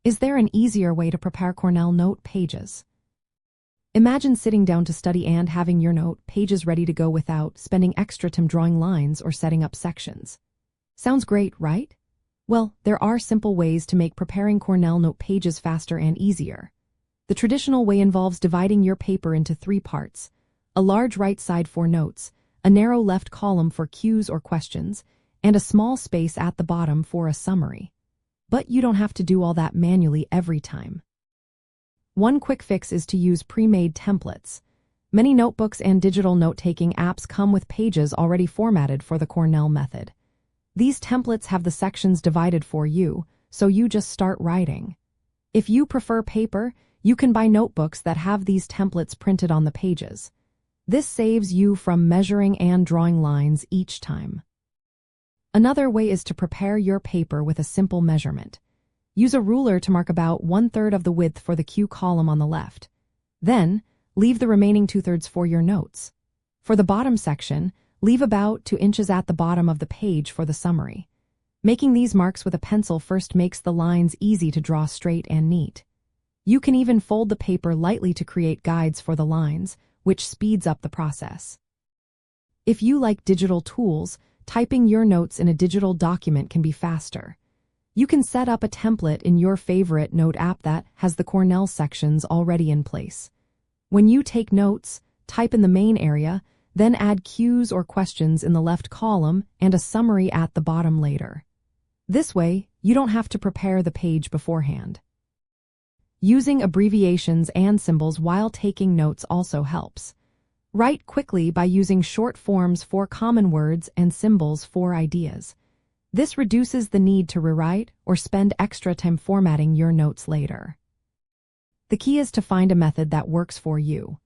Is there an easier way to prepare Cornell note pages? Imagine sitting down to study and having your note pages ready to go without spending extra time drawing lines or setting up sections. Sounds great, right? Well, there are simple ways to make preparing Cornell note pages faster and easier. The traditional way involves dividing your paper into 3 parts: a large right side for notes, a narrow left column for cues or questions, and a small space at the bottom for a summary. But you don't have to do all that manually every time. One quick fix is to use pre-made templates. Many notebooks and digital note-taking apps come with pages already formatted for the Cornell method. These templates have the sections divided for you, so you just start writing. If you prefer paper, you can buy notebooks that have these templates printed on the pages. This saves you from measuring and drawing lines each time. Another way is to prepare your paper with a simple measurement. Use a ruler to mark about 1/3 of the width for the cue column on the left. Then, leave the remaining 2/3 for your notes. For the bottom section, leave about 2 inches at the bottom of the page for the summary. Making these marks with a pencil first makes the lines easy to draw straight and neat. You can even fold the paper lightly to create guides for the lines, which speeds up the process. If you like digital tools, typing your notes in a digital document can be faster. You can set up a template in your favorite note app that has the Cornell sections already in place. When you take notes, type in the main area, then add cues or questions in the left column and a summary at the bottom later. This way, you don't have to prepare the page beforehand. Using abbreviations and symbols while taking notes also helps. Write quickly by using short forms for common words and symbols for ideas. This reduces the need to rewrite or spend extra time formatting your notes later. The key is to find a method that works for you.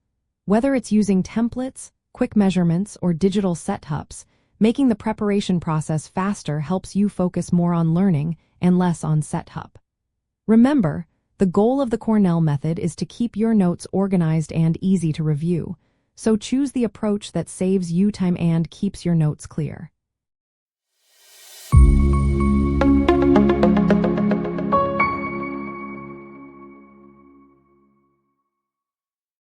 Whether it's using templates, quick measurements, or digital setups, making the preparation process faster helps you focus more on learning and less on setup. Remember, the goal of the Cornell method is to keep your notes organized and easy to review, so choose the approach that saves you time and keeps your notes clear.